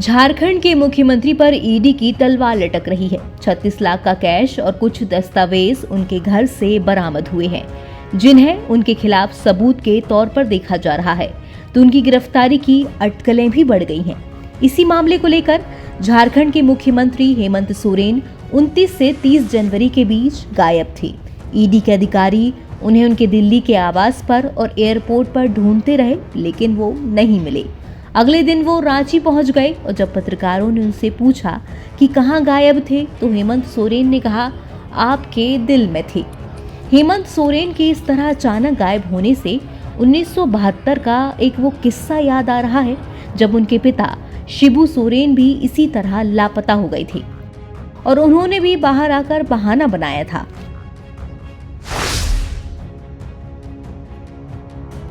झारखंड के मुख्यमंत्री पर ईडी की तलवार लटक रही है। 36 लाख का कैश और कुछ दस्तावेज उनके घर से बरामद हुए हैं, जिन्हें उनके खिलाफ सबूत के तौर पर देखा जा रहा है, तो उनकी गिरफ्तारी की अटकलें भी बढ़ गई हैं। इसी मामले को लेकर झारखंड के मुख्यमंत्री हेमंत सोरेन 29 से 30 जनवरी के बीच गायब थे। ईडी के अधिकारी उन्हें उनके दिल्ली के आवास पर और एयरपोर्ट पर ढूंढते रहे, लेकिन वो नहीं मिले। अगले दिन वो रांची पहुंच गए और जब पत्रकारों ने उनसे पूछा कि कहां गायब थे, तो हेमंत सोरेन ने कहा, आपके दिल में थे। हेमंत सोरेन के इस तरह अचानक गायब होने से 1972 का एक वो किस्सा याद आ रहा है, जब उनके पिता शिबू सोरेन भी इसी तरह लापता हो गए थे और उन्होंने भी बाहर आकर बहाना बनाया था।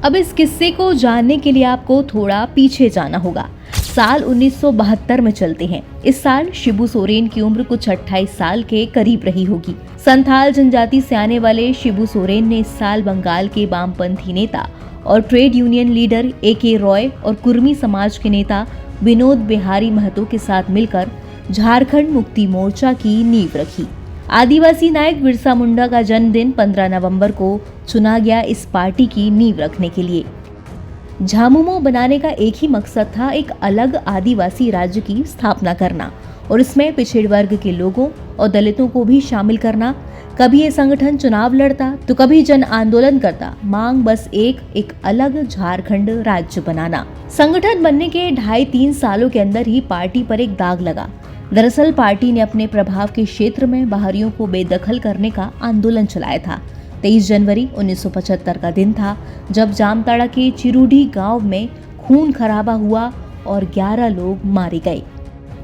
अब इस किस्से को जानने के लिए आपको थोड़ा पीछे जाना होगा। साल 1972 में चलते हैं। इस साल शिबू सोरेन की उम्र कुछ 28 साल के करीब रही होगी। संथाल जनजाति से आने वाले शिबू सोरेन ने इस साल बंगाल के वामपंथी नेता और trade union leader AK Roy और कुर्मी समाज के नेता विनोद बिहारी महतो के साथ मिलकर झारखंड मुक्ति मोर्चा की नींव रखी। आदिवासी नायक बिरसा मुंडा का जन्मदिन 15 नवंबर को चुना गया इस पार्टी की नींव रखने के लिए। झामुमो बनाने का एक ही मकसद था, एक अलग आदिवासी राज्य की स्थापना करना और इसमें पिछड़े वर्ग के लोगों और दलितों को भी शामिल करना। कभी ये संगठन चुनाव लड़ता तो कभी जन आंदोलन करता। मांग बस एक अलग झारखंड राज्य बनाना। संगठन बनने के 2.5-3 सालों के अंदर ही पार्टी पर एक दाग लगा। दरअसल पार्टी ने अपने प्रभाव के क्षेत्र में बाहरियों को बेदखल करने का आंदोलन चलाया था। 23 जनवरी 1975 का दिन था, जब जामताड़ा के चिरुडी गांव में खून खराबा हुआ और 11 लोग मारे गए।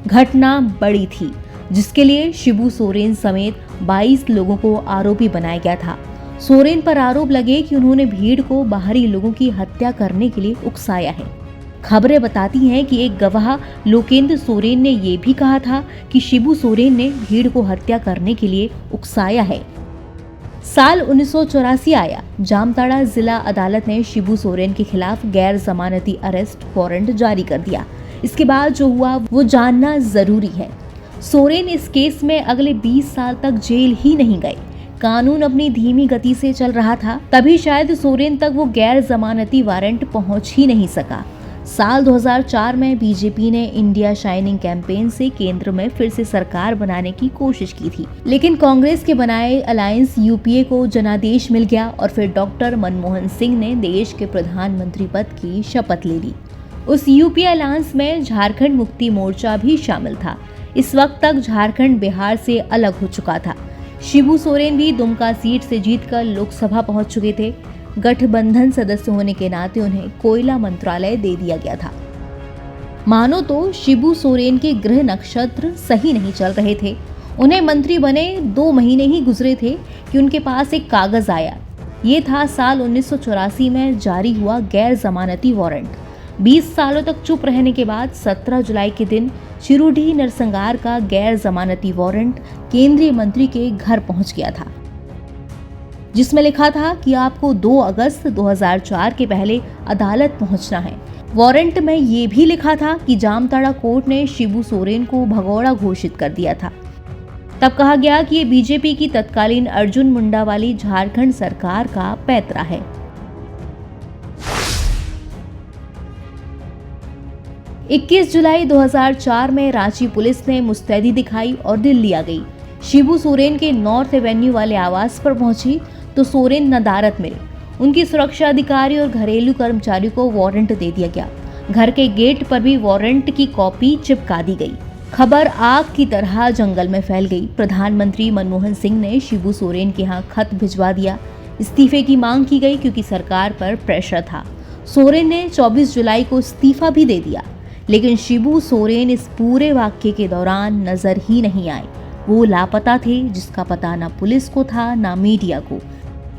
घटना बड़ी थी, जिसके लिए शिबू सोरेन समेत 22 लोगों को आरोपी बनाया गया था। सोरेन पर आरोप लगे कि उन्होंने भीड़ को बाहरी लोगों की हत्या करने के लिए उकसाया है। खबरें बताती हैं कि एक गवाह लोकेंद्र सोरेन ने यह भी कहा था कि शिबू सोरेन ने भीड़ को हत्या करने के लिए उकसाया है। साल 1984 आया। जामताड़ा जिला अदालत ने शिबू सोरेन के खिलाफ गैर जमानती अरेस्ट वारंट जारी कर दिया। इसके बाद जो हुआ वो जानना जरूरी है। सोरेन इस केस में अगले 20 साल तक जेल ही नहीं गए। कानून अपनी धीमी गति से चल रहा था, तभी शायद सोरेन तक वो गैर जमानती वारंट पहुंच ही नहीं सका। साल 2004 में बीजेपी ने इंडिया शाइनिंग कैंपेन से केंद्र में फिर से सरकार बनाने की कोशिश की थी, लेकिन कांग्रेस के बनाए अलायंस UPA को जनादेश मिल गया और फिर डॉक्टर मनमोहन सिंह ने देश के प्रधानमंत्री पद की शपथ ले ली। उस UPA अलायंस में झारखंड मुक्ति मोर्चा भी शामिल था। इस वक्त तक झारखंड बिहार से अलग हो चुका था। शिबू सोरेन भी दुमका सीट से जीतकर लोकसभा पहुंच चुके थे। गठबंधन सदस्य होने के नाते उन्हें कोयला मंत्रालय दे दिया गया था। मानो तो शिबू सोरेन के गृह नक्षत्र सही नहीं चल रहे थे। उन्हें मंत्री बने 2 महीने ही गुजरे थे कि उनके पास एक कागज आया। ये था साल 1984 में जारी हुआ गैर जमानती वारंट। 20 सालों तक चुप रहने के बाद 17 जुलाई के दिन चिरुडी नरसंहार का गैर जमानती वारंट केंद्रीय मंत्री के घर पहुंच गया था, जिसमें लिखा था कि आपको 2 अगस्त 2004 के पहले अदालत पहुंचना है। वारंट में ये भी लिखा था कि जामताड़ा कोर्ट ने शिबू सोरेन को भगोड़ा घोषित कर दिया था। तब कहा गया कि ये बीजेपी की तत्कालीन अर्जुन मुंडा वाली झारखंड सरकार का पैतरा है। इक्कीस जुलाई 2004 में रांची पुलिस ने मुस्तैदी दिखाई और दिल्ली आ गई। शिबू सोरेन के नॉर्थ एवेन्यू वाले आवास पर पहुंची तो सोरेन नदारत मिले। उनकी सुरक्षा अधिकारी और घरेलू कर्मचारी को वारंट दे दिया गया। घर के गेट पर भी वारंट की कॉपी चिपका दी गई। खबर आग की तरह जंगल में फैल गई। प्रधानमंत्री मनमोहन सिंह ने शिबू सोरेन के यहाँ खत भिजवा दिया। इस्तीफे की मांग की गई क्योंकि सरकार पर प्रेशर था। सोरेन ने 24 जुलाई को इस्तीफा भी दे दिया, लेकिन शिबू सोरेन इस पूरे वाक्य के दौरान नजर ही नहीं आए। वो लापता थे, जिसका पता ना पुलिस को था ना मीडिया को।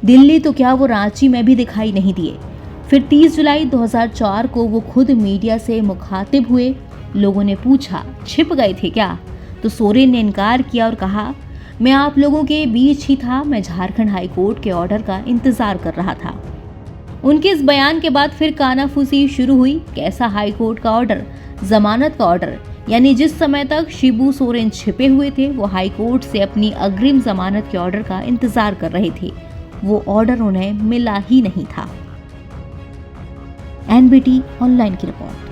दिल्ली तो क्या, वो रांची में भी दिखाई नहीं दिए। फिर 30 जुलाई 2004 को वो खुद मीडिया से मुखातिब हुए। लोगों ने पूछा, छिप गए थे क्या? तो सोरेन ने इनकार किया और कहा, मैं आप लोगों के बीच ही था। मैं झारखंड हाई कोर्ट के ऑर्डर का इंतजार कर रहा था। उनके इस बयान के बाद फिर कानाफूसी शुरू हुई। कैसा हाई कोर्ट का ऑर्डर? जमानत का ऑर्डर। यानी जिस समय तक शिबू सोरेन छिपे हुए थे वो हाई कोर्ट से अपनी अग्रिम जमानत के ऑर्डर का इंतजार कर रहे थे। वो ऑर्डर उन्हें मिला ही नहीं था। एनबीटी ऑनलाइन की रिपोर्ट।